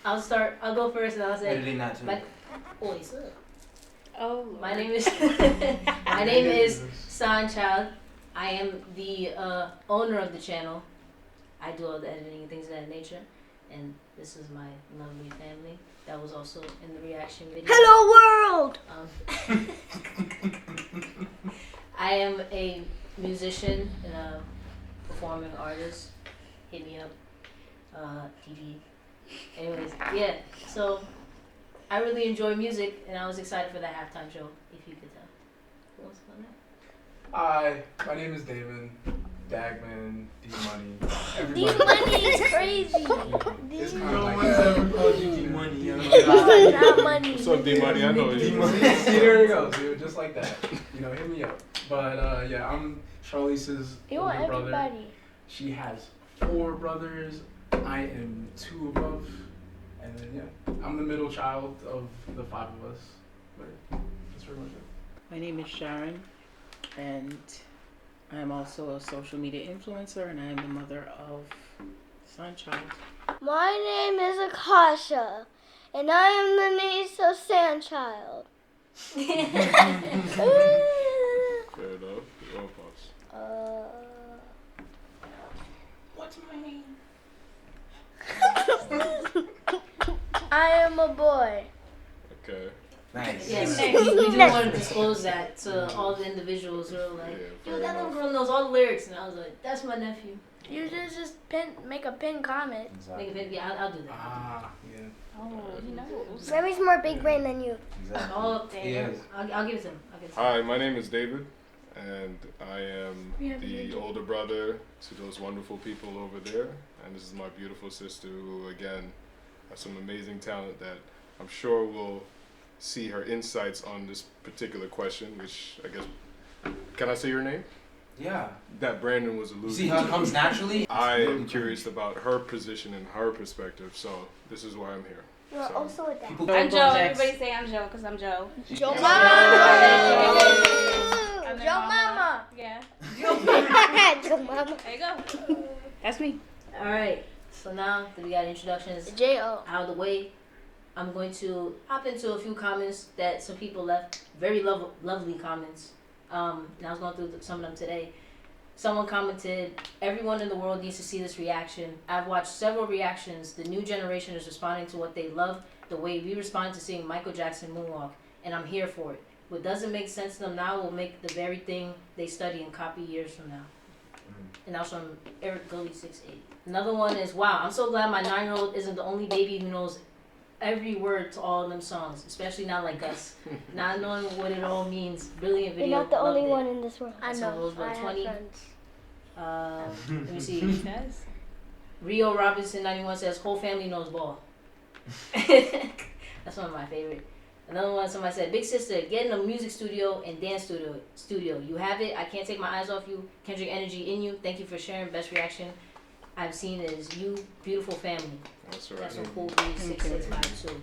I'll go first and I'll say. Editing that too. My name is San Child. I am the owner of the channel. I do all the editing and things of that nature. And this is my lovely family that was also in the reaction video. Hello world! I am a musician and a performing artist. Hit me up. TV. Anyways, yeah. So I really enjoy music and I was excited for the halftime show, if you could tell. Who wants to know that? Hi, my name is Damon. Dagman, D-Money. D-Money is crazy. It's kind of like ever called you D-Money. Not money. What's up, D-Money? I know you. D-Money. See, there you go. See, just like that. Hit me up. But yeah, I'm Charlize's older brother. Everybody. She has 4 brothers. I am 2 above. And then, yeah, I'm the middle child of the 5 of us. But that's pretty much it. My name is Sharon, and I am also a social media influencer, and I am the mother of Sunchild. My name is Akasha, and I am the niece of Sandchild. Fair enough. Your own boss. What's my name? I am a boy. Okay. Nice. Yes, we do want to disclose that to all the individuals who are like, yo, that little girl knows all the lyrics. And I was like, that's my nephew. You just make a pin comment. Exactly. Yeah, I'll do that. Ah, yeah. Oh, he knows. Remy's more big brain than you. Exactly. Oh, damn. Yes. I'll give it to him. Hi, my name is David, and I am the older brother to those wonderful people over there. And this is my beautiful sister who, again, has some amazing talent that I'm sure will see her insights on this particular question, which I guess, can I say your name? Yeah. That Brandon was alluding You see how it comes naturally? I am curious about her position and her perspective, so this is why I'm here. You are also a dad. I'm Joe. Everybody say I'm Joe because I'm Joe. Joe Yeah. Mama! Joe Mama! Yeah. Joe Mama. There you go. That's me. All right. So now that we got introductions J.O. out of the way, I'm going to hop into a few comments that some people left. Very lovely comments. And I was going through some of them today. Someone commented, everyone in the world needs to see this reaction. I've watched several reactions. The new generation is responding to what they love, the way we respond to seeing Michael Jackson moonwalk, and I'm here for it. What doesn't make sense to them now will make the very thing they study and copy years from now. And that was from Eric Gully 68. Another one is, wow, I'm so glad my 9-year-old isn't the only baby who knows every word to all of them songs, especially not like us. Not knowing what it all means. Brilliant video. You're not the only loved it. one in this world. I That's know. on Rosebud I have 20. friends. Let me see. Rio Robinson 91 says, whole family knows ball. That's one of my favorite. Another one, somebody said, big sister, get in a music studio and dance studio. You have it. I can't take my eyes off you. Kendrick energy in you. Thank you for sharing. Best reaction I've seen is you, beautiful family. That's right. That's from Cool Breeze 6652.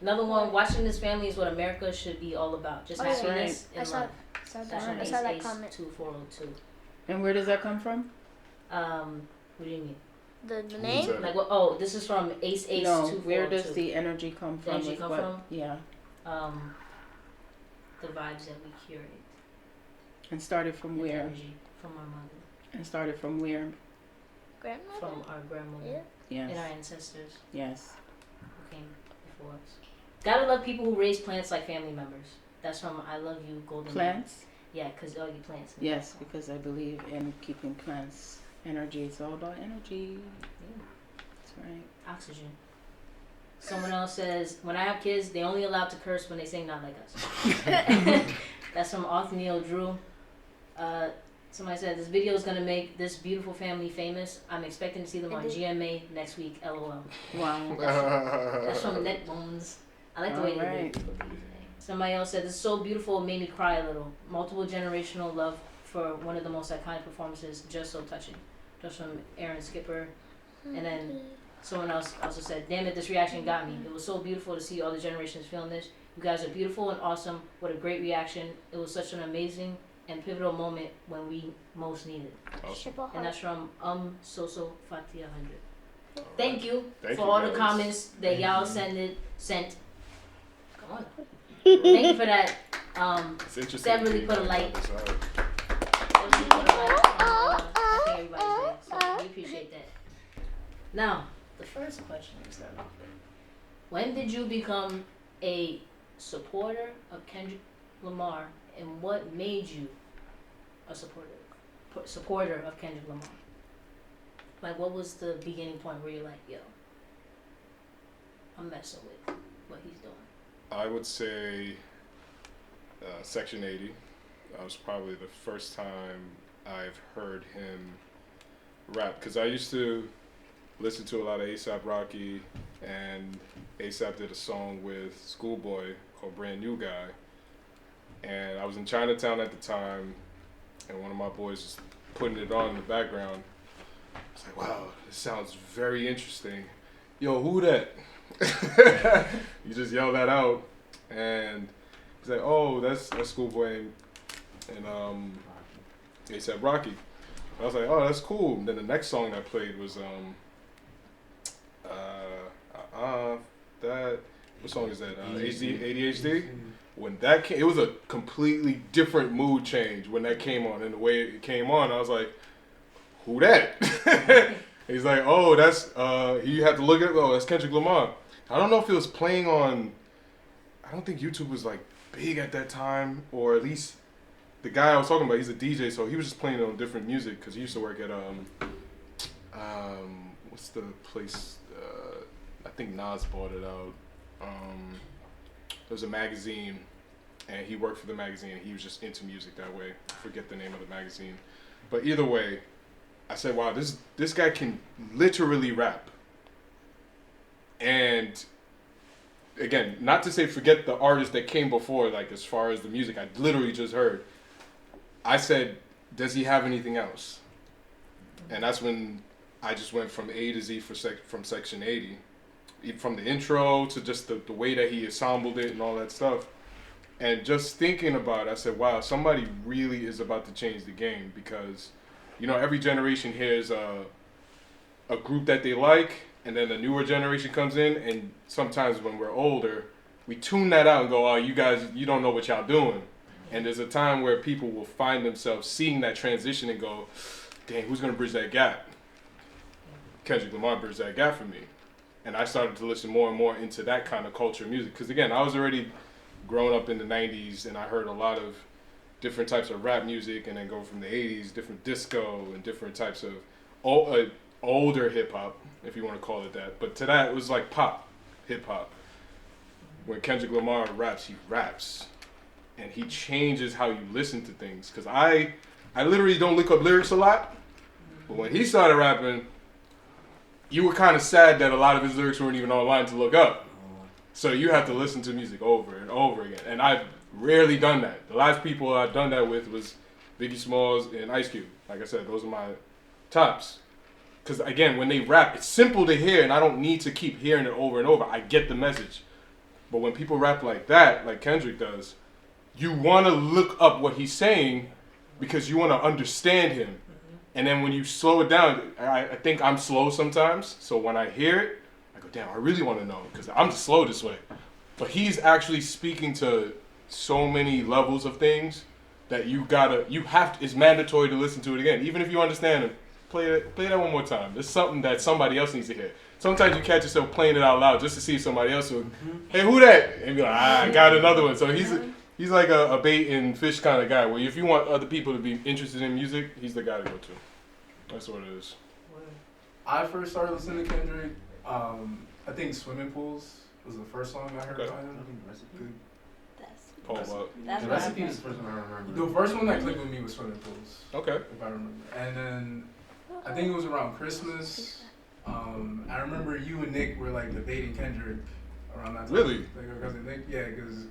Another one, watching this family is what America should be all about. Just happiness and love. That's from I saw that Ace comment. 2402. And where does that come from? What do you mean? The name? Like what? Oh, this is from Ace No, 2402. where does the energy come from? Energy with come what? from? Yeah. The vibes that we curate. And started from The where? energy from our mother. And started from where? Grandmother? From our grandmother. Yeah. And our Yes. ancestors Yes. who came before us. Gotta love people who raise plants like family members. That's from I Love You, Golden. Plants? Yeah, because all you plants. Yes, because I believe in keeping plants energy. It's all about energy. Yeah. That's right. Oxygen. Someone else says, when I have kids, they only allowed to curse when they sing not like us. That's from Othniel Drew. Somebody said, this video is going to make this beautiful family famous. I'm expecting to see them on GMA next week, LOL. Wow. That's from Netbones. I like the way they Alright. did it. Somebody else said, this is so beautiful, it made me cry a little. Multiple generational love for one of the most iconic performances, just so touching. Just from Aaron Skipper. And then someone else also said, damn it, this reaction got me. It was so beautiful to see all the generations feeling this. You guys are beautiful and awesome. What a great reaction. It was such an amazing and pivotal moment when we most needed. Awesome. And that's from Soso Fatia 100. Thank you Thank for you, all the guys. comments that y'all sent. Come on. Thank you for that. It's interesting. That really being put a on light. the other side. That really put a light on, I think everybody's day. So we appreciate that. Now, the first question we start off with. When did you become a supporter of Kendrick Lamar, and what made you a supporter of Kendrick Lamar? Like, what was the beginning point where you're like, yo, I'm messing with what he's doing? I would say Section 80. That was probably the first time I've heard him rap, because I used to listen to a lot of A$AP Rocky, and A$AP did a song with Schoolboy called Brand New Guy, and I was in Chinatown at the time, and one of my boys was putting it on in the background. I was like, wow, this sounds very interesting. Yo, who that? You just yell that out, and he's like, oh, that's Schoolboy and A$AP Rocky. I was like, oh, that's cool. And then the next song that played was what song is that? ADHD. When that came, it was a completely different mood change when that came on, and the way it came on, I was like, who that? He's like, oh, that's you have to look at it. Oh, that's Kendrick Lamar. I don't know if it was playing on. I don't think YouTube was like big at that time, or at least the guy I was talking about, he's a DJ, so he was just playing on different music because he used to work at what's the place? I think Nas bought it out. There was a magazine, and he worked for the magazine. He was just into music that way. I forget the name of the magazine, but either way, I said, wow, this guy can literally rap. And again, not to say forget the artists that came before, like as far as the music I literally just heard. I said, does he have anything else? And that's when I just went from A to Z from Section 80. From the intro to just the way that he assembled it and all that stuff. And just thinking about it, I said, wow, somebody really is about to change the game, because, you know, every generation hears a group that they like, and then the newer generation comes in, and sometimes when we're older, we tune that out and go, oh, you guys, you don't know what y'all doing. And there's a time where people will find themselves seeing that transition and go, dang, who's going to bridge that gap? Kendrick Lamar bridged that gap for me. And I started to listen more and more into that kind of culture music. Because again, I was already growing up in the 90s, and I heard a lot of different types of rap music, and then go from the 80s, different disco and different types of older hip hop, if you want to call it that. But to that, it was like pop, hip hop. When Kendrick Lamar raps, he raps. And he changes how you listen to things. Because I literally don't look up lyrics a lot. But when he started rapping, you were kind of sad that a lot of his lyrics weren't even online to look up. So you have to listen to music over and over again. And I've rarely done that. The last people I've done that with was Biggie Smalls and Ice Cube. Like I said, those are my tops. Because again, when they rap, it's simple to hear, and I don't need to keep hearing it over and over. I get the message. But when people rap like that, like Kendrick does, you want to look up what he's saying because you want to understand him. And then when you slow it down, I think I'm slow sometimes. So when I hear it, I go, damn, I really want to know, because I'm just slow this way. But he's actually speaking to so many levels of things that it's mandatory to listen to it again. Even if you understand it, play that one more time. There's something that somebody else needs to hear. Sometimes you catch yourself playing it out loud just to see if somebody else will, hey, who that? And be like, I got another one. So he's like a bait and fish kind of guy, where if you want other people to be interested in music, he's the guy to go to. That's what it is. I first started listening to Kendrick, I think Swimming Pools was the first song I heard by him. Paul Walt. That's The what Recipe I is the first one I remember. The first one that clicked with me was Swimming Pools, Okay. if I remember. And then I think it was around Christmas. I remember you and Nick were like debating Kendrick around that time. Really? Like our cousin Nick, yeah, because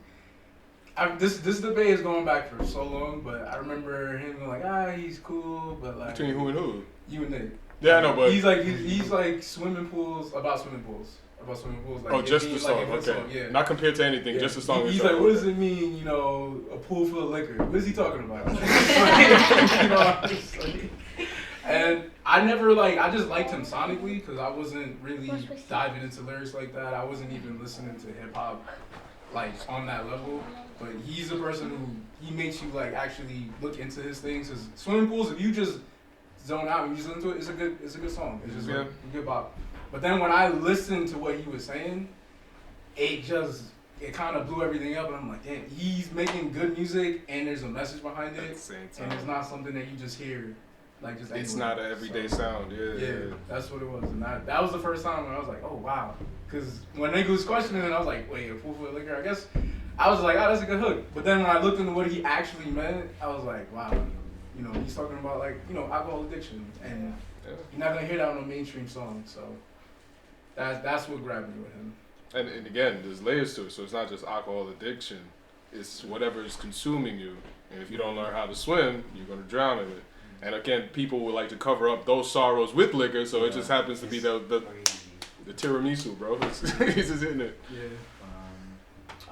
this debate is going back for so long, but I remember him being like, he's cool, but like Between who and who? you and Nick. Yeah, I know, but he's like swimming pools. Like, oh, just the like, song. like, Okay. yeah. Not compared to anything, Yeah. just the song. He's like, what does it mean? You know, a pool full of liquor. What is he talking about? And I never I just liked him sonically because I wasn't really What's with diving into lyrics like that. I wasn't even listening to hip hop on that level. But he's a person who he makes you actually look into his things. Cause swimming pools, if you just zone out and you just listen to it, it's a good song. It's just a good bop. But then when I listened to what he was saying, it kind of blew everything up, and I'm like, damn, he's making good music, and there's a message behind it, At the same time. and it's not something that you just hear, just. It's anywhere. not an everyday So, sound. Yeah, that's what it was, and that was the first time when I was like, oh wow, because when nigga was questioning it, I was like, wait, a pool for liquor? I guess I was like, oh, that's a good hook. But then when I looked into what he actually meant, I was like, wow, he's talking about alcohol addiction, and you're not gonna hear that on a mainstream song, so that's what grabbed me with him. And again, there's layers to it. So it's not just alcohol addiction. It's whatever is consuming you. And if you don't learn how to swim, you're going to drown in it. And again, people would like to cover up those sorrows with liquor. So it just happens to be the tiramisu, bro. He's just hitting it. Yeah.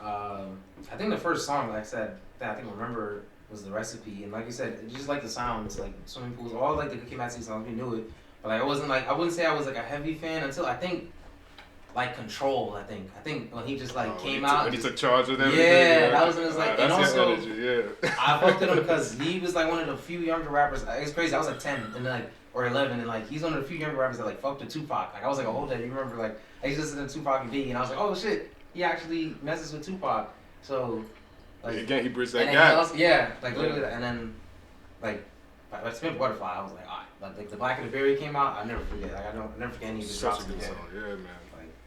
I think the first song, like I said, that I think I remember was The Recipe. And like you said, just like the sounds, like swimming pools, all the Cookie Massey songs, we knew it. But I wouldn't say I was a heavy fan until I think Control, I think when he just came out. When he took charge of everything. Yeah, that was when it was that's and also, energy, I fucked with him because he was one of the few younger rappers. It's crazy, I was 10 and or 11 and he's one of the few younger rappers that fucked with Tupac. I was oh damn, you remember I used to listen to Tupac and Biggie and I was oh shit, he actually messes with Tupac. So again, he bridged that gap. Literally, and then I spent Butterfly. I was alright. The Black and the Berry came out. I never forget. I'll never forget any of the Such drops. a good song. Yeah, man.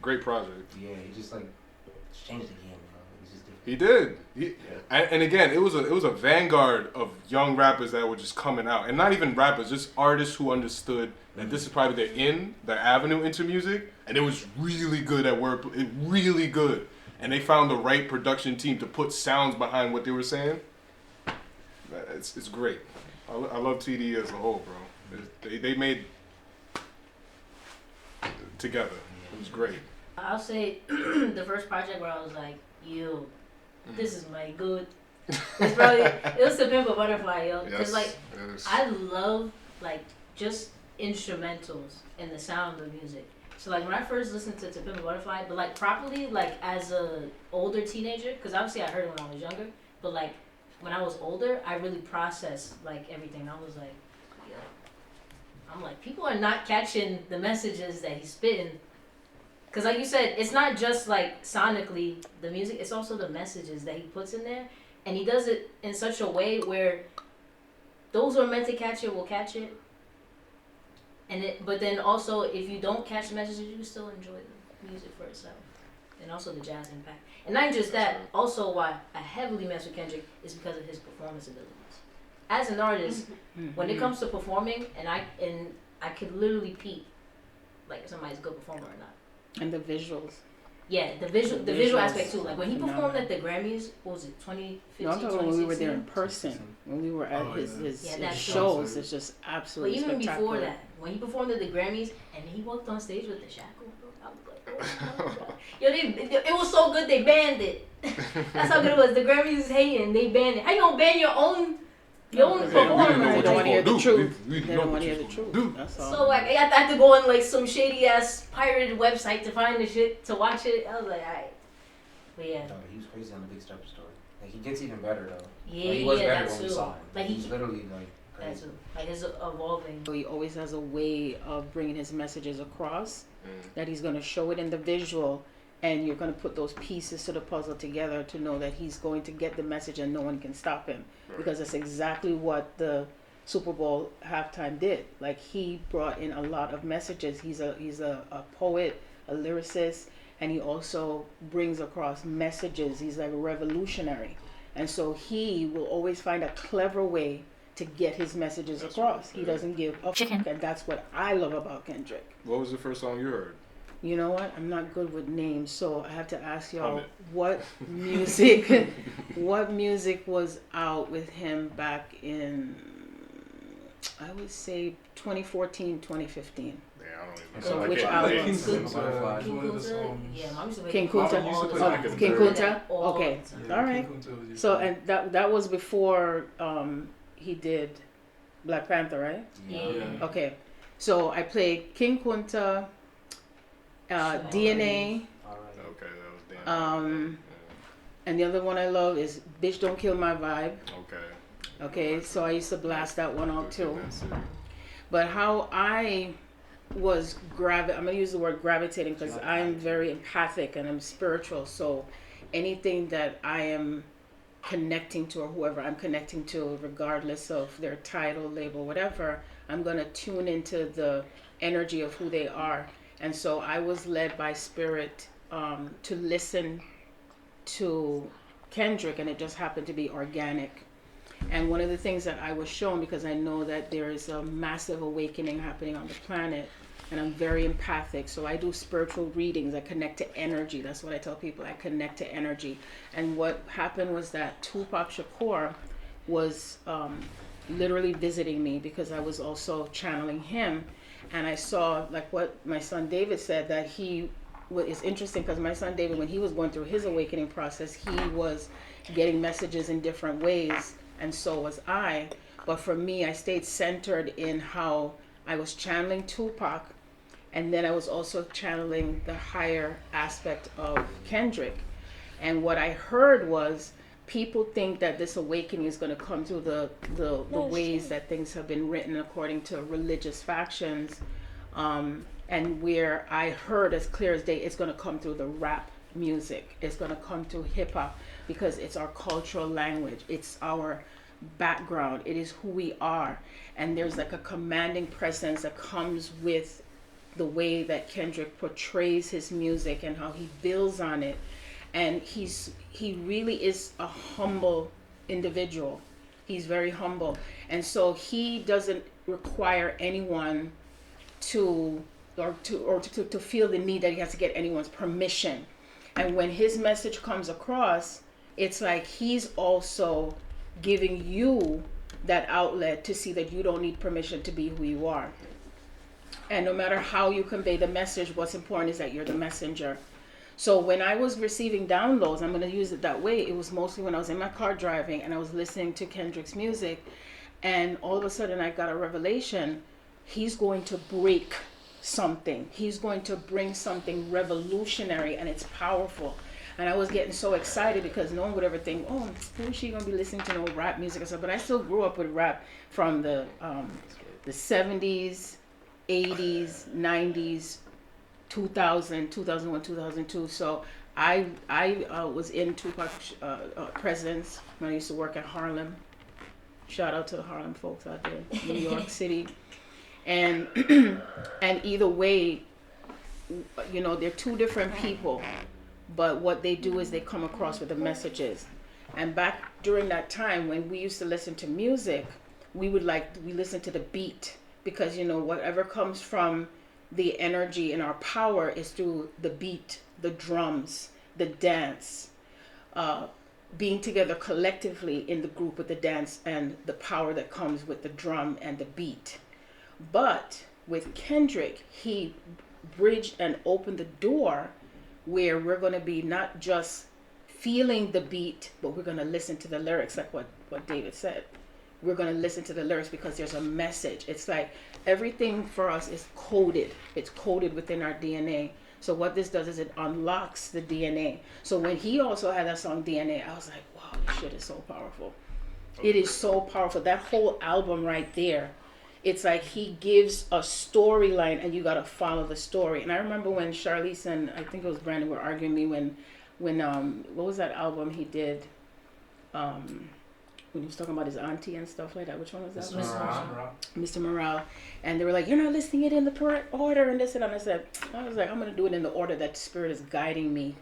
Great project. Yeah, he just changed the game, bro. He's just different. He did. And again, it was a vanguard of young rappers that were just coming out, and not even rappers, just artists who understood that this is probably their avenue into music, and it was really good at work, really good, and they found the right production team to put sounds behind what they were saying. It's great. I love TDE as a whole, bro. They made together. It was great. I'll say the first project where I was like, yo, this is my good. It was To Pimp a Butterfly, yo. Because I love just instrumentals and the sound of music. So when I first listened to Pimp a Butterfly, but properly as a older teenager, because obviously I heard it when I was younger, but when I was older, I really processed everything. I was like, yo, I'm people are not catching the messages that he's spitting. Because you said, it's not just sonically the music, it's also the messages that he puts in there. And he does it in such a way where those who are meant to catch it will catch it. But then also, if you don't catch the messages, you can still enjoy the music for itself. And also the jazz impact. And not just that, also why I heavily mess with Kendrick is because of his performance abilities. As an artist, when it comes to performing, and I could literally peep if somebody's a good performer or not. And the visuals. Yeah, the visual aspect too. When he performed at the Grammys, what was it, 2015, No, I'm talking when we were there in person. When we were at his shows, it's just absolutely spectacular. But even before that, when he performed at the Grammys and he walked on stage with the shackle, bro, I was oh my God. Yo, it was so good they banned it. That's how good it was. The Grammys is hating, they banned it. How you gonna ban your own performer? They don't want to hear the truth. They don't want to hear the truth. That's all. So I had to go on some shady ass pirated website to find the shit to watch it. I was like, alright. But yeah. No, he was crazy on the Big Stepper story. He gets even better though. Yeah, he was better that's when we true. saw him. He's literally crazy. His evolving. So he always has a way of bringing his messages across. That he's going to show it in the visual, and you're going to put those pieces to the puzzle together to know that he's going to get the message and no one can stop him. Because that's exactly what the Super Bowl halftime did. He brought in a lot of messages. He's a poet, a lyricist, and he also brings across messages. He's a revolutionary. And so he will always find a clever way to get his messages across. He doesn't give a fuck, and that's what I love about Kendrick. What was the first song you heard? You know what? I'm not good with names, so I have to ask y'all what music was out with him back in, I would say 2014, 2015. Yeah, I don't even know. So which album? King Kunta. King Kunta. Okay. All right. So and that was before he did Black Panther, right? Yeah. Okay. So I played King Kunta, DNA, Okay, that was damn. and the other one I love is Bitch Don't Kill My Vibe. Okay. Okay, so I used to blast that one out too. That's it. But how I was I'm gonna use the word gravitating because I'm very empathic and I'm spiritual. So anything that I am connecting to or whoever I'm connecting to, regardless of their title, label, whatever, I'm gonna tune into the energy of who they are. And so I was led by spirit to listen to Kendrick, and it just happened to be organic. And one of the things that I was shown, because I know that there is a massive awakening happening on the planet, and I'm very empathic, so I do spiritual readings. I connect to energy. That's what I tell people. I connect to energy. And what happened was that Tupac Shakur was literally visiting me because I was also channeling him. And I saw, like what my son David said, that it's interesting because my son David, when he was going through his awakening process, he was getting messages in different ways, and so was I. But for me, I stayed centered in how I was channeling Tupac, and then I was also channeling the higher aspect of Kendrick. And what I heard was, people think that this awakening is going to come through the ways that things have been written according to religious factions. And where I heard as clear as day, it's going to come through the rap music. It's going to come through hip hop because it's our cultural language. It's our background. It is who we are. And there's like a commanding presence that comes with the way that Kendrick portrays his music and how he builds on it. And he really is a humble individual. He's very humble. And so he doesn't require anyone to feel the need that he has to get anyone's permission. And when his message comes across, it's like he's also giving you that outlet to see that you don't need permission to be who you are. And no matter how you convey the message, what's important is that you're the messenger. So when I was receiving downloads, I'm going to use it that way, it was mostly when I was in my car driving and I was listening to Kendrick's music, and all of a sudden I got a revelation. He's going to break something. He's going to bring something revolutionary, and it's powerful. And I was getting so excited because no one would ever think, oh, who's she going to be listening to no rap music or stuff? But I still grew up with rap from the 70s, 80s, 90s, 2000, 2001, 2002. So I was in Tupac's presence when I used to work at Harlem. Shout out to the Harlem folks out there, New York City. And and either way, they're two different people, but what they do is they come across with the messages. And back during that time when we used to listen to music, we listen to the beat, because whatever comes from the energy and our power is through the beat, the drums, the dance, being together collectively in the group with the dance and the power that comes with the drum and the beat. But with Kendrick, he bridged and opened the door where we're going to be not just feeling the beat, but we're going to listen to the lyrics, like what David said. We're going to listen to the lyrics because there's a message. It's like everything for us is coded. It's coded within our DNA. So what this does is it unlocks the DNA. So when he also had that song DNA, I was like, wow, this shit is so powerful. It is so powerful. That whole album right there, it's like he gives a storyline and you got to follow the story. And I remember when Charlize and I think it was Brandon were arguing me when what was that album he did? When he was talking about his auntie and stuff like that. Which one was that? Mr. Morale. And they were like, you're not listing it in the correct order and this and that. And I was like, I'm going to do it in the order that the Spirit is guiding me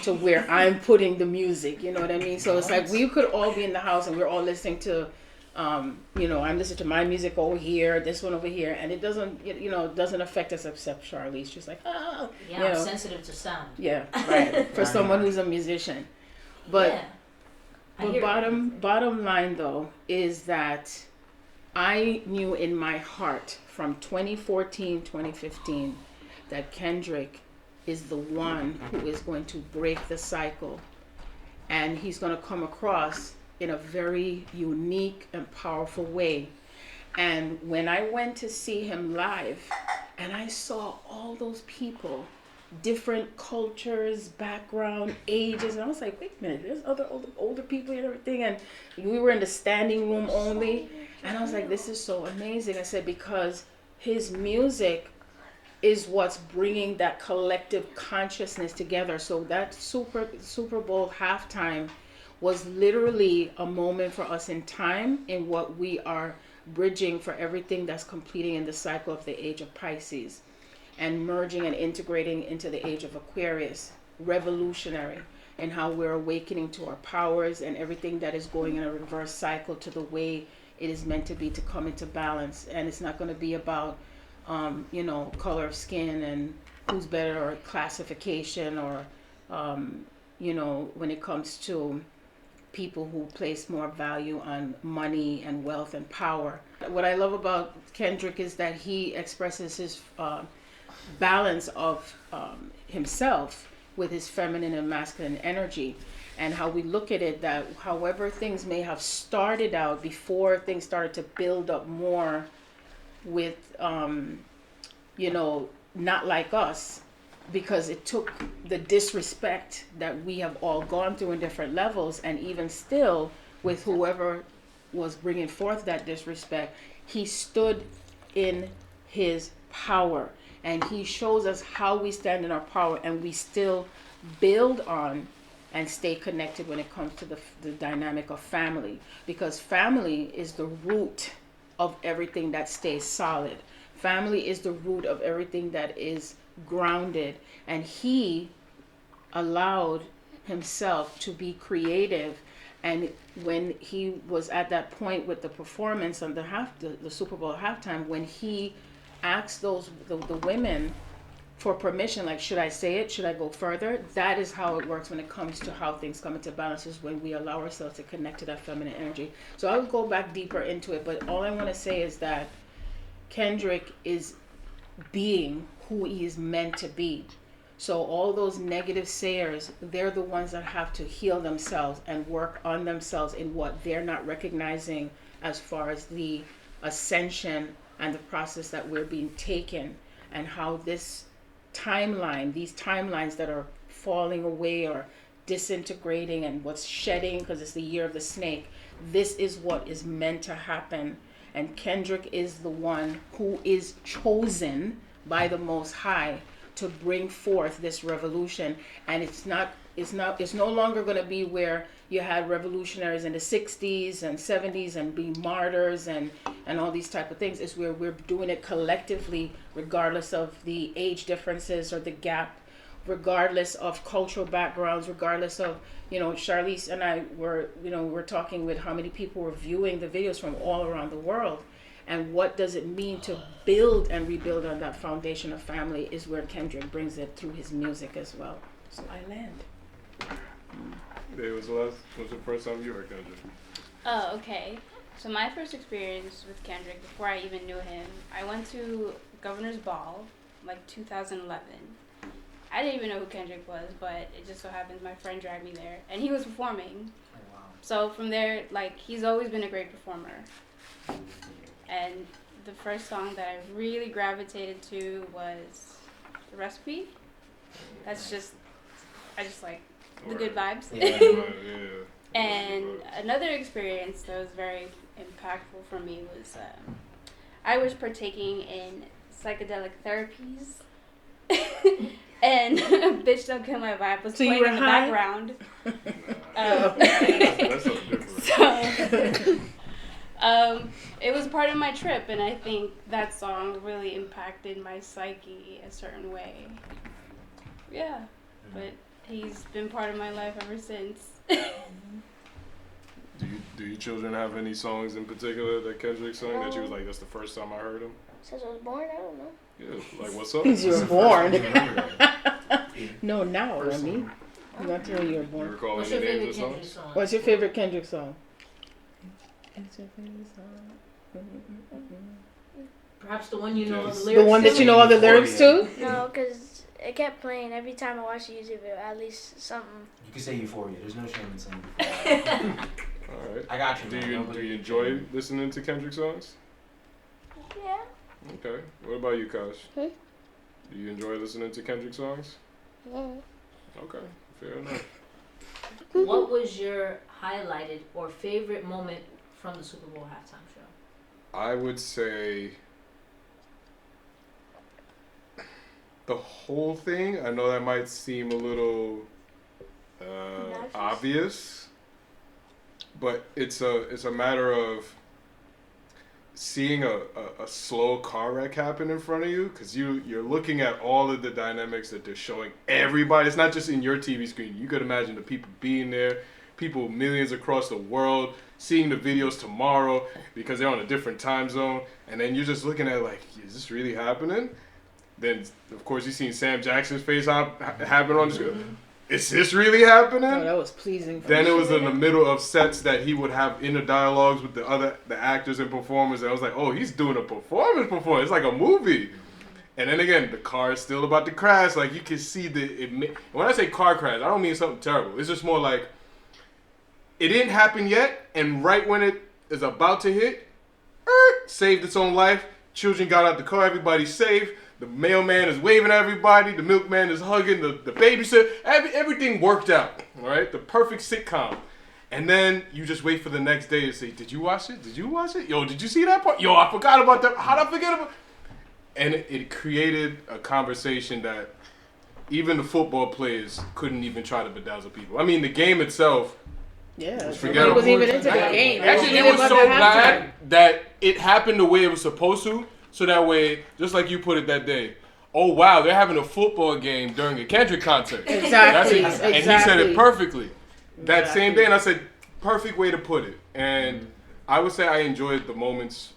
to where I'm putting the music. You know what I mean? So it's like we could all be in the house and we're all listening to, I'm listening to my music over here, this one over here. And it doesn't affect us except Charlize. She's like, oh. Yeah, I'm sensitive to sound. Yeah, right. For someone who's a musician. But... yeah. The bottom line, though, is that I knew in my heart from 2014, 2015, that Kendrick is the one who is going to break the cycle. And he's going to come across in a very unique and powerful way. And when I went to see him live, and I saw all those people, different cultures, background, ages, and I was like, wait a minute, there's other older people and everything, and we were in the standing room only, and I was like, this is so amazing. I said, because his music is what's bringing that collective consciousness together. So that Super Bowl halftime was literally a moment for us in time in what we are bridging for everything that's completing in the cycle of the age of Pisces and merging and integrating into the age of Aquarius, revolutionary, and how we're awakening to our powers and everything that is going in a reverse cycle to the way it is meant to be, to come into balance. And it's not going to be about color of skin and who's better, or classification, or when it comes to people who place more value on money and wealth and power. What I love about Kendrick is that he expresses his balance of himself with his feminine and masculine energy, and how we look at it, that however things may have started out before things started to build up more with not like us, because it took the disrespect that we have all gone through in different levels, and even still with whoever was bringing forth that disrespect, he stood in his power, and he shows us how we stand in our power, and we still build on and stay connected when it comes to the dynamic of family, because family is the root of everything that stays solid. Family is the root of everything that is grounded, and he allowed himself to be creative. And when he was at that point with the performance on the Super Bowl halftime, when he asked the women for permission, like, should I say it? Should I go further? That is how it works when it comes to how things come into balance, is when we allow ourselves to connect to that feminine energy. So I'll go back deeper into it, but all I want to say is that Kendrick is being who he is meant to be. So all those negative sayers, they're the ones that have to heal themselves and work on themselves in what they're not recognizing as far as the ascension and the process that we're being taken, and how this timeline, these timelines that are falling away or disintegrating and what's shedding, because it's the year of the snake, this is what is meant to happen. And Kendrick is the one who is chosen by the Most High to bring forth this revolution. And it's no longer going to be where you had revolutionaries in the 60s and 70s and be martyrs and all these type of things. It's where we're doing it collectively, regardless of the age differences or the gap, regardless of cultural backgrounds, regardless of, Charlize and I we're talking with how many people were viewing the videos from all around the world. And what does it mean to build and rebuild on that foundation of family is where Kendrick brings it through his music as well. So I land. Dave, what's the first time you heard Kendrick? Oh, okay. So my first experience with Kendrick, before I even knew him, I went to Governor's Ball, like 2011. I didn't even know who Kendrick was, but it just so happens my friend dragged me there, and he was performing. Oh, wow. So from there, he's always been a great performer. And the first song that I really gravitated to was The Recipe. I just like the good vibes. Yeah. And another experience that was very impactful for me was I was partaking in psychedelic therapies. And Bitch Don't Kill My Vibe was playing in the background. That's different. So, it was part of my trip, and I think that song really impacted my psyche a certain way. Yeah, but he's been part of my life ever since. Do your children have any songs in particular that Kendrick sang that you was like, that's the first time I heard him? Since I was born, I don't know. Yeah, like what's up? Since you were born. No, now, Remy. Not till you were born. You recall What's any your names favorite or Kendrick songs? song? What's your favorite Kendrick song? What's your favorite song? Perhaps the one you know all the The lyrics The one to? that you know all the lyrics to? No, because it kept playing every time I watched a YouTube video, at least something. You can say Euphoria. There's no shame in saying Euphoria. All right. I got you. Do man. you Nobody- enjoy listening to Kendrick songs? Okay. What about you, Kash? Hmm? Do you enjoy listening to Kendrick songs? Mm. Okay, fair enough. What was your highlighted or favorite moment from the Super Bowl halftime show? I would say the whole thing. I know that might seem a little obvious, but it's a matter of seeing a slow car wreck happen in front of you, because you're looking at all of the dynamics that they're showing everybody. It's not just in your TV screen. You could imagine the people being there, people millions across the world, seeing the videos tomorrow because they're on a different time zone, and then you're just looking at like, is this really happening? Then, of course, you've seen Sam Jackson's face happen on the screen. Is this really happening? Oh, that was pleasing. Then it was in the middle of sets that he would have inner dialogues with the actors and performers. And I was like, oh, he's doing a performance. It's like a movie. And then again, the car is still about to crash. Like, you can see when I say car crash, I don't mean something terrible. It's just more like, it didn't happen yet. And right when it is about to hit, saved its own life. Children got out the car. Everybody's safe. The mailman is waving at everybody. The milkman is hugging the babysitter. Everything worked out, all right? The perfect sitcom. And then you just wait for the next day to say, did you watch it? Did you watch it? Yo, did you see that part? Yo, I forgot about that. How'd I forget about it? And it created a conversation that even the football players couldn't even try to bedazzle people. I mean, the game itself was forgettable. It wasn't even into the game. Actually, it was so glad that it happened the way it was supposed to. So that way, just like you put it that day, oh wow, they're having a football game during a Kendrick concert. Exactly. And he said it perfectly. That same day, and I said, perfect way to put it. And I would say I enjoyed the moments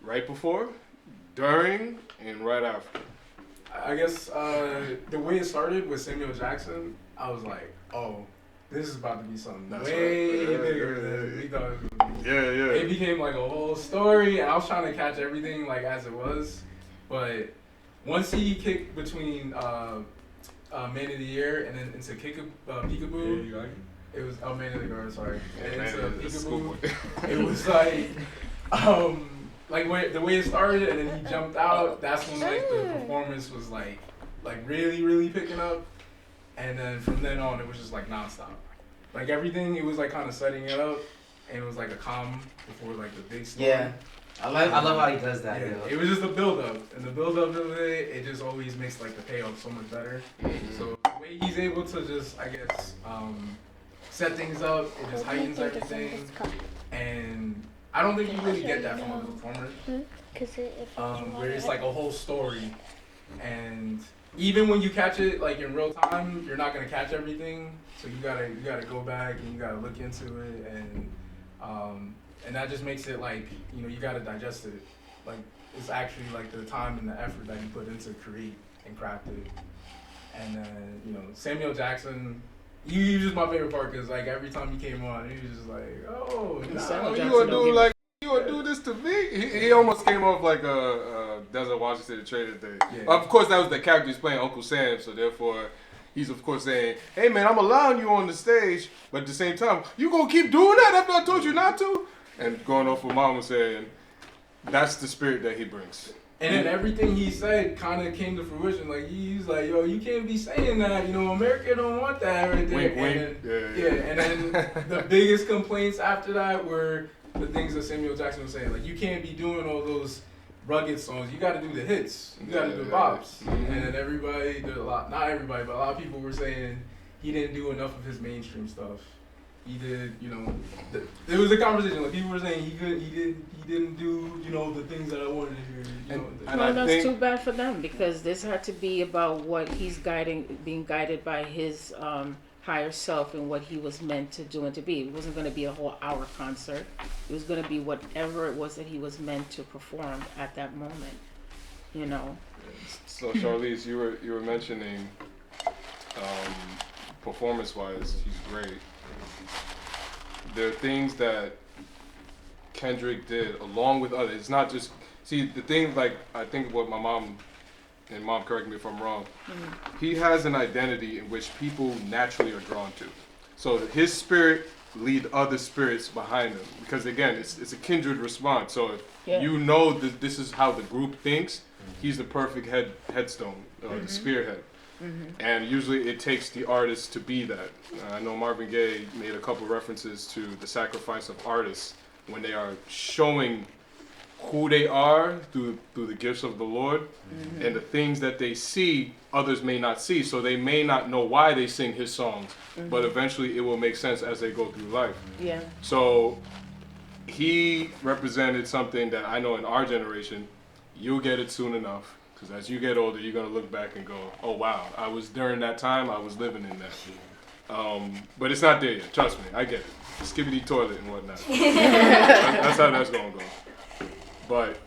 right before, during, and right after. I guess the way it started with Samuel Jackson, I was like, oh, this is about to be something way bigger than we thought it would be. Yeah. It became like a whole story, and I was trying to catch everything like as it was. But once he kicked between Man of the Year and then into Peekaboo, it was Man of the Guard, sorry. And into Peekaboo, it was like the way it started, and then he jumped out. That's when like the performance was like really, really picking up. And then from then on, it was just like nonstop. Like everything, it was like kind of setting it up, and it was like a calm before like the big story. Yeah, I love how he does that. Yeah, You it was just the build up, and the build up of it just always makes like the payoff so much better. So the way he's able to just, I guess, set things up, it just heightens everything. And I don't think you really get that from other performers. Where it's like a whole story, and even when you catch it like in real time, you're not gonna catch everything. So you gotta go back and you gotta look into it, and that just makes it like, you know, you gotta digest it. Like it's actually like the time and the effort that you put into create and craft it. And then, you know, Samuel Jackson, he was just my favorite part, because like every time he came on, he was just like, oh, You gonna do this to me? He almost came off like a Denzel Washington Trader thing. Yeah. Of course, that was the character he's playing, Uncle Sam. So therefore, he's of course saying, "Hey man, I'm allowing you on the stage, but at the same time, you gonna keep doing that after I told you not to?" And going off what Mom was saying, that's the spirit that he brings. And then everything he said kind of came to fruition. Like he's like, "Yo, you can't be saying that. You know, America don't want that right there." Wink, wink. And then, and then the biggest complaints after that were the things that Samuel Jackson was saying. Like, you can't be doing all those rugged songs. You got to do the hits. You got to do the bops. Mm-hmm. And then everybody, not everybody, but a lot of people were saying he didn't do enough of his mainstream stuff. He did, you know, there was a conversation. Like people were saying he didn't do, you know, the things that I wanted to hear. You know, well, that's too bad for them, because this had to be about what he's being guided by his higher self and what he was meant to do and to be. It wasn't going to be a whole hour concert. It was going to be whatever it was that he was meant to perform at that moment. You know. So Charlize, you were mentioning performance-wise, he's great. There are things that Kendrick did along with others. It's not just, see, the thing, like, I think what my mom, and Mom, correct me if I'm wrong, he has an identity in which people naturally are drawn to. So his spirit lead other spirits behind them. Because again, it's a kindred response. So if Yeah. you know that this is how the group thinks, he's the perfect headstone, the spearhead. And usually it takes the artist to be that. I know Marvin Gaye made a couple references to the sacrifice of artists when they are showing who they are through the gifts of the Lord, and the things that they see others may not see. So they may not know why they sing his songs, but eventually it will make sense as they go through life. Yeah. So he represented something that I know in our generation, you'll get it soon enough. Because as you get older, you're going to look back and go, oh, wow, I was during that time, I was living in that. But it's not there yet. Trust me, I get it. Skibbity toilet and whatnot. That's how that's going to go. But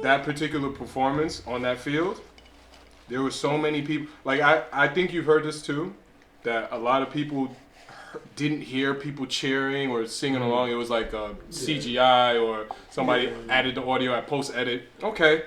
that particular performance on that field, there were so many people. Like, I think you've heard this too, that a lot of people didn't hear people cheering or singing along. It was like a CGI or somebody added the audio at post-edit. Okay.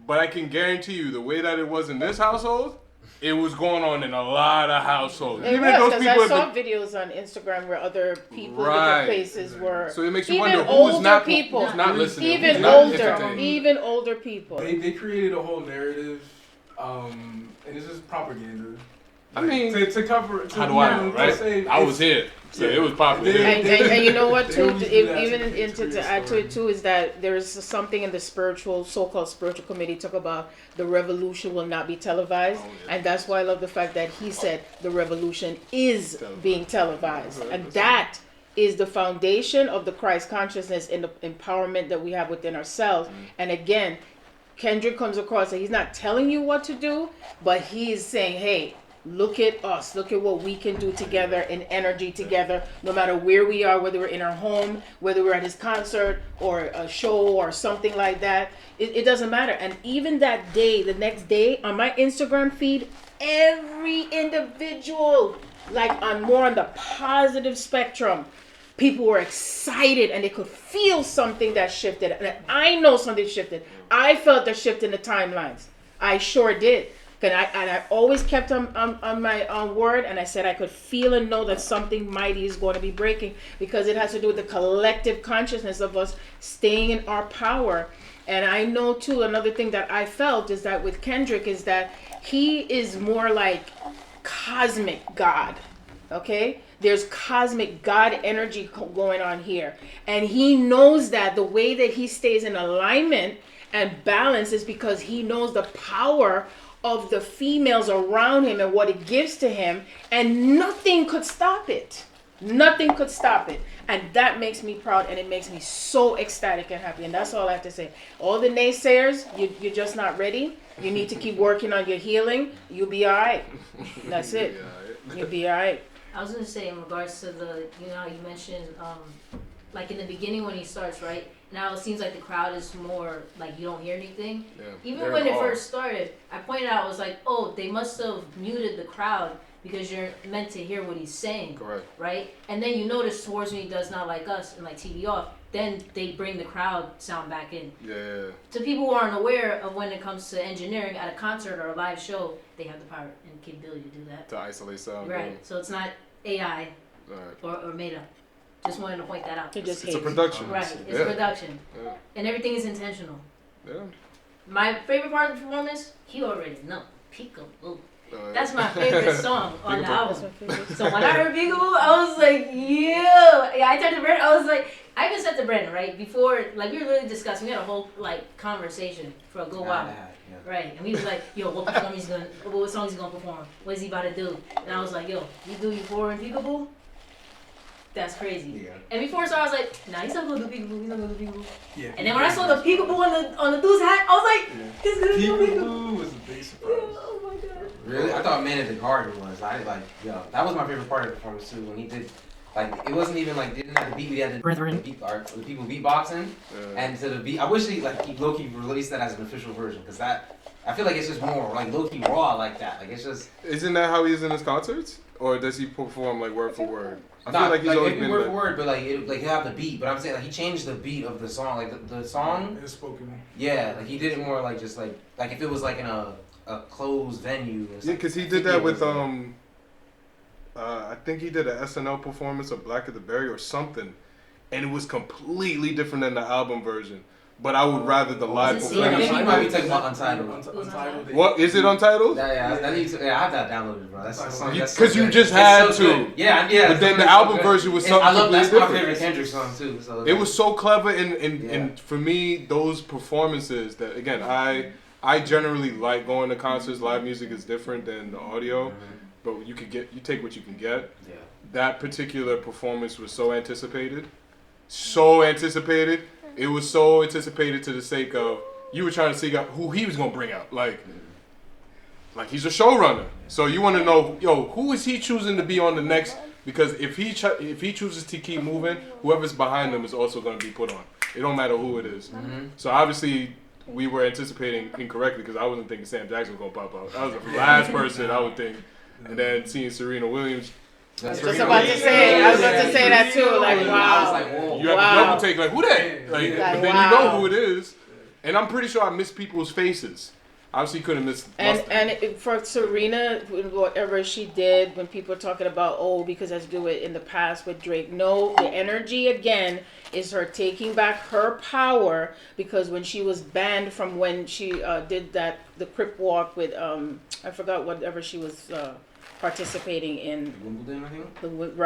But I can guarantee you, the way that it was in this household, it was going on in a lot of households. It was, because I saw videos on Instagram where other people, different places were. So it makes you even wonder older who's not people, who's not listening, even who's not older, entertained. even older people. They created a whole narrative, and it's just propaganda. I mean, to cover. How do I know, right? I was here, so it was popular. And you know what, too, even to add to it, too, is that there's something in the so-called spiritual committee talk about the revolution will not be televised. And that's why I love the fact that he said the revolution is being televised. And that is the foundation of the Christ consciousness and the empowerment that we have within ourselves. And again, Kendrick comes across that he's not telling you what to do, but he is saying, hey, look at us. Look at what we can do together in energy together, no matter where we are, whether we're in our home, whether we're at his concert or a show or something like that. It doesn't matter. And even that day, the next day, on my Instagram feed, every individual, like on the positive spectrum, people were excited and they could feel something that shifted. And I know something shifted. I felt the shift in the timelines. I sure did. And I always kept on my word, and I said I could feel and know that something mighty is going to be breaking, because it has to do with the collective consciousness of us staying in our power. And I know too, another thing that I felt is that with Kendrick is that he is more like cosmic God, okay? There's cosmic God energy going on here. And he knows that the way that he stays in alignment and balance is because he knows the power of the females around him and what it gives to him, and nothing could stop it. Nothing could stop it. And that makes me proud, and it makes me so ecstatic and happy. And that's all I have to say. All the naysayers, you're just not ready. You need to keep working on your healing. You'll be all right. That's it. You'll be all right. I was going to say, in regards to the, how you mentioned, like in the beginning when he starts, right? Now it seems like the crowd is more like you don't hear anything. Yeah, even when it first started, I pointed out, I was like, oh, they must have muted the crowd because you're meant to hear what he's saying. Correct. Right? And then you notice towards when he does Not Like Us and like TV Off, then they bring the crowd sound back in. Yeah. To people who aren't aware of when it comes to engineering at a concert or a live show, they have the power and capability to do that. To isolate sound. Right. So it's not AI or made up. Just wanted to point that out. It's a production. Right, it's a production. Yeah. And everything is intentional. Yeah. My favorite part of the performance, you already know, Peekaboo. That's my favorite song on the album. So when I heard Peekaboo, I was like, yeah. I turned to Brandon, I was like, I even said to Brandon, right, before, like we were really discussing, we had a whole like conversation for a good while. Yeah. Right, and we was like, yo, what song he's gonna perform? What is he about to do? And I was like, yo, you do Euphoria and Peekaboo? That's crazy. Yeah. And before, so I was like, nah, he's not gonna do Peekaboo. He's not gonna do Peekaboo. Yeah. And then when I saw the Peekaboo on the dude's hat, I was like, he's gonna do Peekaboo. Was a big surprise. Oh my god. Really? I thought Man at the Garden was. That was my favorite part of the performance too. When he did, like, it wasn't even like didn't have the beat. We had the people beatboxing, and to the beat. I wish he low-key released that as an official version, because that I feel like it's just more like low-key raw like that. Like it's just. Isn't that how he is in his concerts, or does he perform like word for word? I feel like he's always been word for word, but he'll have the beat. But I'm saying like he changed the beat of the song, like the song. It's spoken. Yeah, like he did it more like just like if it was like in a closed venue. Yeah, because he did that with I think he did an SNL performance of Black at the Berry or something, and it was completely different than the album version. But I would rather the live Is it I performance. think you might be talking about Untitled. Untitled. What is it, Untitled? Yeah, I have that downloaded, bro. That's Because you just had so to. good. Yeah. But then the album version was something I love that's my completely favorite different. Kendrick song too. So It was so clever, and for me, those performances that again, I generally like going to concerts. Live music is different than the audio, but you take what you can get. Yeah. That particular performance was so anticipated. It was so anticipated to the sake of you were trying to see who he was gonna bring out. Like he's a showrunner, so you want to know, who is he choosing to be on the next? Because if he chooses to keep moving, whoever's behind him is also gonna be put on. It don't matter who it is. So obviously we were anticipating incorrectly because I wasn't thinking Sam Jackson was gonna pop out. That was the last person I would think, and then seeing Serena Williams. I was about to say that too. Like, wow. I was like, whoa. You have to double take, like, who that? But then you know who it is. And I'm pretty sure I missed people's faces. Obviously, couldn't miss. And for Serena, whatever she did, when people are talking about, because I do it in the past with Drake, no, the energy again is her taking back her power, because when she was banned from when she did the Crip Walk with, I forgot whatever she was participating in. Wimbledon, I think.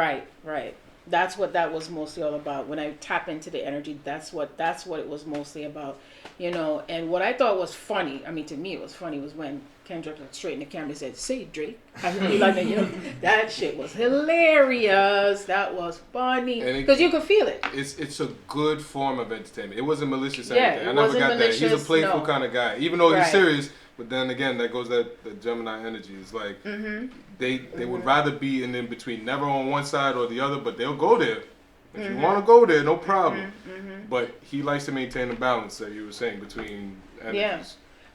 Right. That's what that was mostly all about. When I tap into the energy, that's what it was mostly about, And what I thought was funny, to me it was funny, was when Kendrick looked straight in the camera and said, "Say Drake." I really like that. That shit was hilarious. That was funny because you could feel it. It's a good form of entertainment. It wasn't malicious or Yeah, anything. I it never wasn't got that. He's a malicious, playful no. kind of guy, even though he's Right. serious. But then again, that goes that the Gemini energy. It's like they would rather be in between, never on one side or the other, but they'll go there. If you want to go there, no problem. But he likes to maintain the balance that you were saying between energies. Yeah.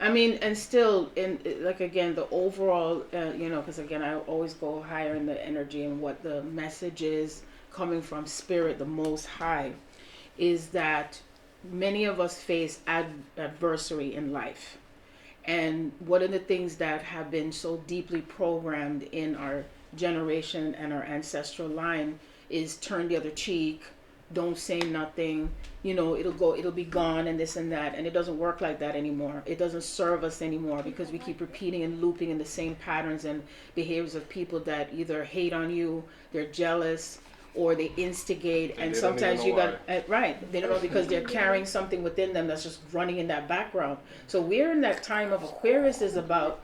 And still, again, the overall, because again, I always go higher in the energy and what the message is coming from Spirit, the Most High, is that many of us face adversity in life. And one of the things that have been so deeply programmed in our generation and our ancestral line is turn the other cheek, don't say nothing, it'll be gone and this and that. And it doesn't work like that anymore. It doesn't serve us anymore because we keep repeating and looping in the same patterns and behaviors of people that either hate on you, they're jealous, or they instigate, and sometimes you got they don't know because they're carrying something within them that's just running in that background. So we're in that time of Aquarius is about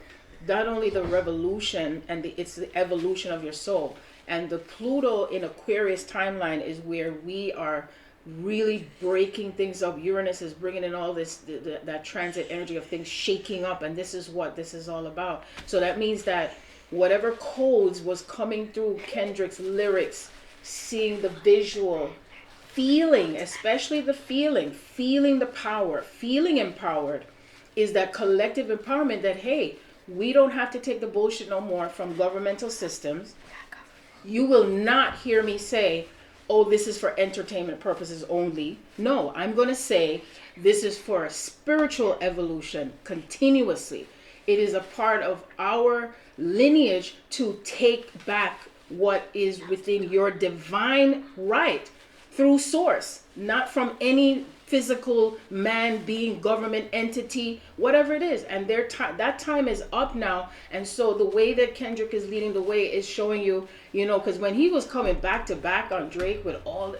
not only the revolution and it's the evolution of your soul, and the Pluto in Aquarius timeline is where we are really breaking things up. Uranus is bringing in all this that transit energy of things shaking up, and this is what this is all about. So that means that whatever codes was coming through Kendrick's lyrics, seeing the visual, feeling, especially the feeling the power, feeling empowered, is that collective empowerment that, hey, we don't have to take the bullshit no more from governmental systems. You will not hear me say, this is for entertainment purposes only. No, I'm going to say this is for a spiritual evolution continuously. It is a part of our lineage to take back what is within your divine right through source, not from any physical man, being, government entity, whatever it is. And that time is up now. And so the way that Kendrick is leading the way is showing you, because when he was coming back to back on Drake with all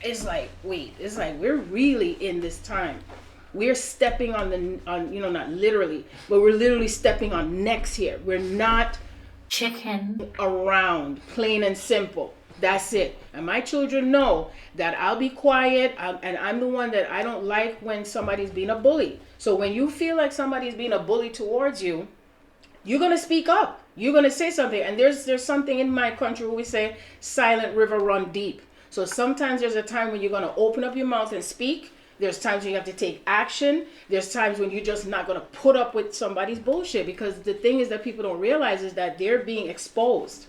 it's like we're really in this time. We're stepping on not literally, but we're literally stepping on necks here. We're not chicken around, plain and simple. That's it. And my children know that I'll be quiet, and I'm the one that I don't like when somebody's being a bully. So when you feel like somebody's being a bully towards you, you're going to speak up. You're going to say something. And there's something in my country where we say, silent river run deep. So sometimes there's a time when you're going to open up your mouth and speak. There's times when you have to take action. There's times when you're just not going to put up with somebody's bullshit, because the thing is that people don't realize is that they're being exposed.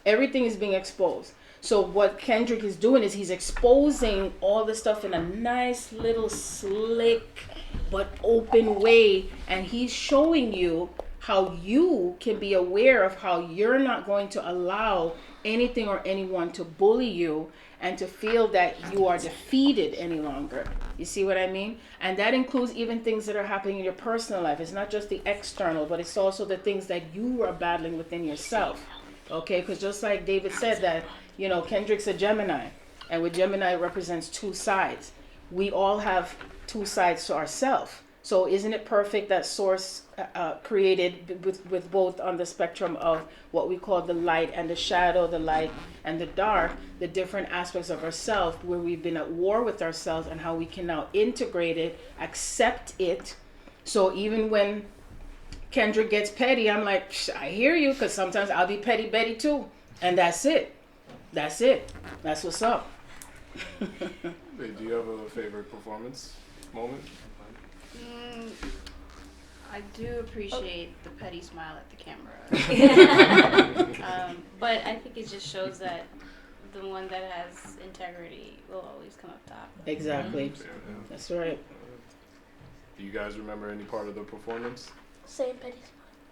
Everything is being exposed. So what Kendrick is doing is he's exposing all this stuff in a nice little slick but open way, and he's showing you how you can be aware of how you're not going to allow anything or anyone to bully you and to feel that you are defeated any longer. You see what I mean? And that includes even things that are happening in your personal life. It's not just the external, but it's also the things that you are battling within yourself. Okay? Because just like David said that, you know, Kendrick's a Gemini, and with Gemini it represents two sides. We all have two sides to ourselves. So isn't it perfect that Source created with both on the spectrum of what we call the light and the shadow, the light and the dark, the different aspects of ourselves where we've been at war with ourselves and how we can now integrate it, accept it. So even when Kendrick gets petty, I'm like, I hear you, because sometimes I'll be petty Betty too. And that's it. That's it. That's what's up. Hey, do you have a favorite performance moment? I do appreciate the petty smile at the camera. But I think it just shows that the one that has integrity will always come up top. Exactly. That's right. Do you guys remember any part of the performance? Same petty smile.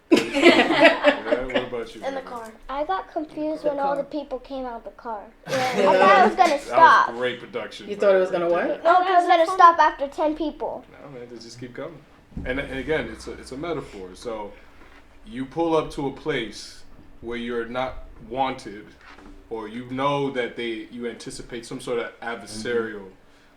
Yeah, what about you? In the Megan? car. I got confused The when all car. the people came out the car. I thought it was gonna That stop. was great production. You thought it was gonna what? No, it was gonna stop after 10 people. No, man, they just keep coming. And again, it's a metaphor. So you pull up to a place where you're not wanted, or you know that you anticipate some sort of adversarial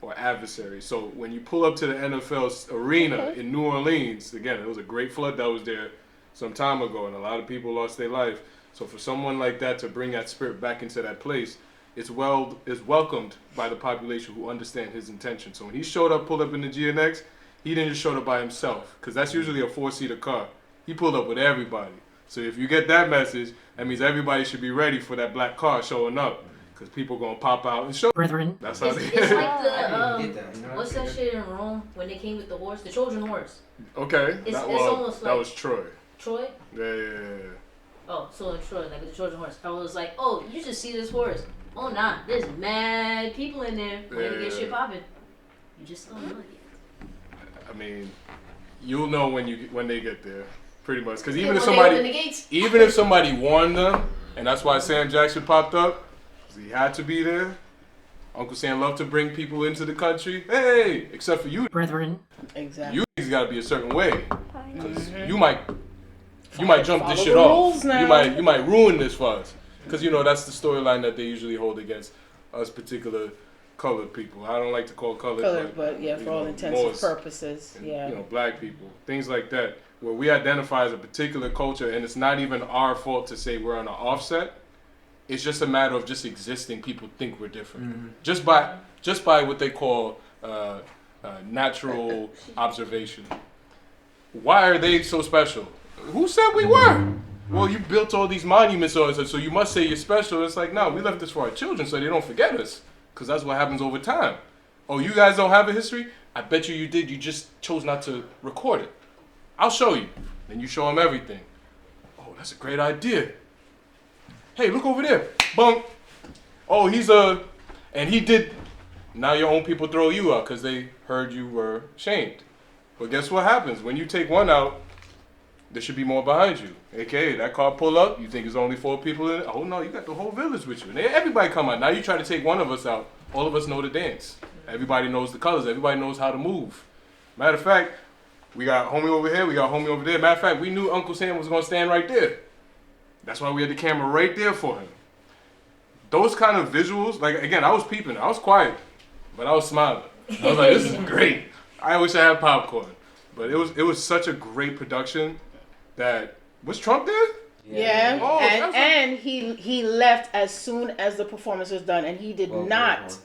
or adversary. So when you pull up to the NFL arena in New Orleans, again, it was a great flood that was there some time ago, and a lot of people lost their life. So for someone like that to bring that spirit back into that place, it's welcomed by the population who understand his intention. So when he pulled up in the GNX, he didn't just show up by himself, because that's usually a 4-seater car. He pulled up with everybody. So if you get that message, that means everybody should be ready for that black car showing up, because people going to pop out and show. Brethren. That's how It's they like I the, didn't get that, you know? what's that shit in Rome when they came with the horse? The Trojan horse. Okay. It's that, almost that like- was Troy. Troy? Yeah. Oh, so in Troy, like the Trojan horse. I was like, oh, you just see this horse. Oh, nah, there's mad people in there ready to get shit popping. You just don't know yet. I mean, you'll know when they get there, pretty much. Because even And if when they open the somebody, gates. even if somebody warned them, and that's why Sam Jackson popped up, 'cause he had to be there. Uncle Sam loved to bring people into the country. Hey, except for you, Brethren. Exactly. you got to be a certain way, because you might jump this Follow shit the off. rules now. You might ruin this for us, because you know that's the storyline that they usually hold against us particular colored people. I don't like to call colored, But yeah, you for all know, intents and Moors purposes, and, yeah. you know, black people, things like that, where we identify as a particular culture, and it's not even our fault to say we're on an offset. It's just a matter of just existing. People think we're different just by what they call natural observation. Why are they so special? Who said we were? Well, you built all these monuments on us, so you must say you're special. It's like, no, we left this for our children so they don't forget us, because that's what happens over time. Oh, you guys don't have a history? I bet you did. You just chose not to record it. I'll show you. Then you show them everything. Oh, that's a great idea. Hey, look over there. Bunk. Oh, and he did. Now your own people throw you out because they heard you were shamed. But guess what happens? When you take one out, there should be more behind you. AKA, that car pull up, you think there's only 4 people in it. Oh no, you got the whole village with you. And everybody come out. Now you try to take one of us out. All of us know the dance. Everybody knows the colors. Everybody knows how to move. Matter of fact, we got homie over here, we got homie over there. Matter of fact, we knew Uncle Sam was going to stand right there. That's why we had the camera right there for him. Those kind of visuals, like, again, I was peeping. I was quiet, but I was smiling. I was like, this is great. I wish I had popcorn. But it was such a great production that, was Trump there? Yeah, Oh, and he left as soon as the performance was done, and he did not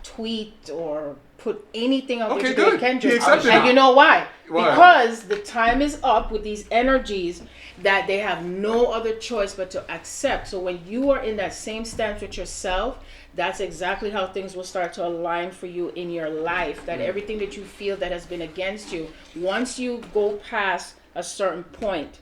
tweet or put anything out there to do with Kendrick. He accepted And it. you know why? Why? Because the time is up with these energies that they have no other choice but to accept. So when you are in that same stance with yourself, that's exactly how things will start to align for you in your life. That everything that you feel that has been against you, once you go past a certain point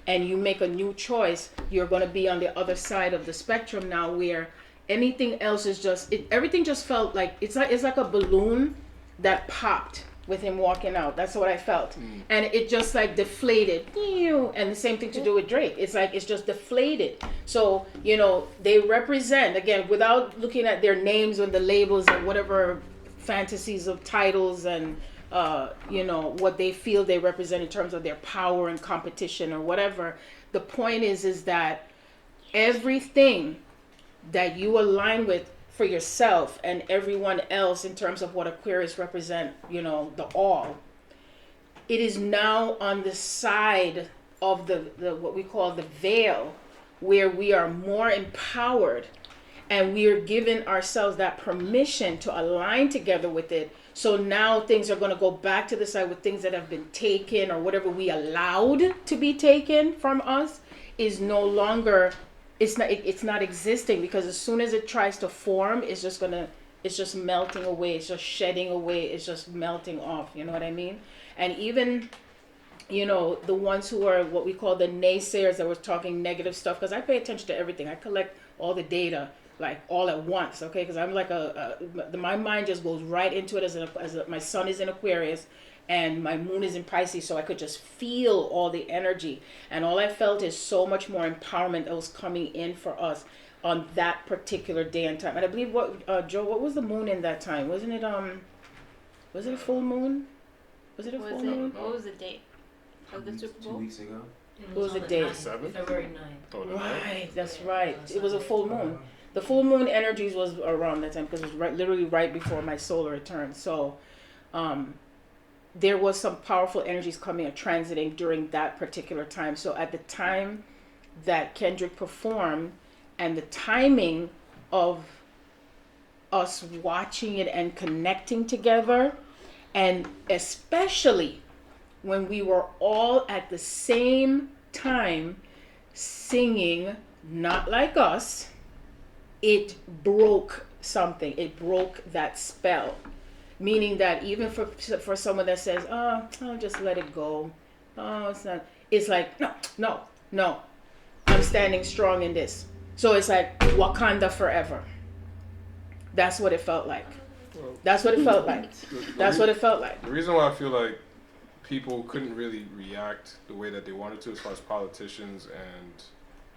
and you make a new choice, you're going to be on the other side of the spectrum now, where anything else is just everything just felt like it's like a balloon that popped, with him walking out. That's what I felt. And it just like deflated. And the same thing to do with Drake. It's like it's just deflated. So, you know, they represent, again, without looking at their names and the labels and whatever fantasies of titles and you know, what they feel they represent in terms of their power and competition or whatever. The point is that everything that you align with for yourself and everyone else in terms of what Aquarius represent, you know, the all, it is now on the side of the what we call the veil, where we are more empowered and we are giving ourselves that permission to align together with it. So now things are going to go back to the side with things that have been taken or whatever we allowed to be taken from us is no longer, it's not existing, because as soon as it tries to form, it's just melting away, it's just shedding away, it's just melting off, you know what I mean? And even, you know, the ones who are what we call the naysayers that were talking negative stuff, because I pay attention to everything. I collect all the data like all at once, okay? Because I'm like my mind just goes right into it as my sun is in Aquarius and my moon is in Pisces, so I could just feel all the energy. And all I felt is so much more empowerment that was coming in for us on that particular day and time. And I believe Joe, what was the moon in that time? Wasn't it was it a full moon? Was it a full moon? What was the date of the Super Bowl? 2 weeks ago. What was the date? 7th? February 9th. Oh, the Right, that's right. It was a full moon. The full moon energies was around that time because it was literally right before my solar return. So there was some powerful energies coming and transiting during that particular time. So at the time that Kendrick performed and the timing of us watching it and connecting together, and especially when we were all at the same time singing Not Like Us, it broke something. It broke that spell. Meaning that even for someone that says, oh, I'll just let it go. Oh, it's not. It's like, no. I'm standing strong in this. So it's like Wakanda forever. That's what it felt like. That's what it felt like. That's what it felt like. The reason why I feel like people couldn't really react the way that they wanted to, as far as politicians and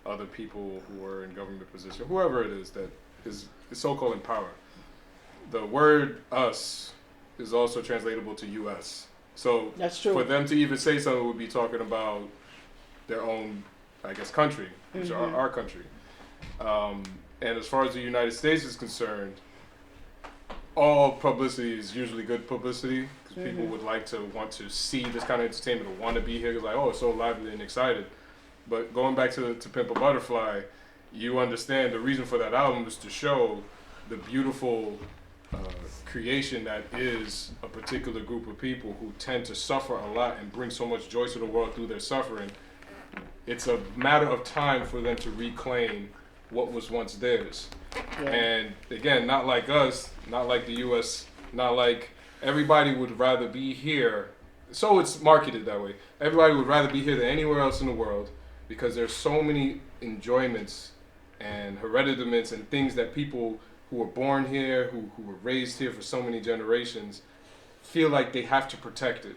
other people who are in government position, whoever it is that is so-called in power. The word us is also translatable to US. So that's true. For them to even say something would be talking about their own, I guess, country, which are our country. And as far as the United States is concerned, all publicity is usually good publicity, because people would like to want to see this kind of entertainment or want to be here, because like, oh, it's so lively and excited. But going back to Pimp a Butterfly, you understand the reason for that album is to show the beautiful creation that is a particular group of people who tend to suffer a lot and bring so much joy to the world through their suffering. It's a matter of time for them to reclaim what was once theirs. Yeah. And again, not like us, not like the US, not like everybody would rather be here. So it's marketed that way. Everybody would rather be here than anywhere else in the world, because there's so many enjoyments and hereditaments and things that people who were born here, who were raised here for so many generations, feel like they have to protect it.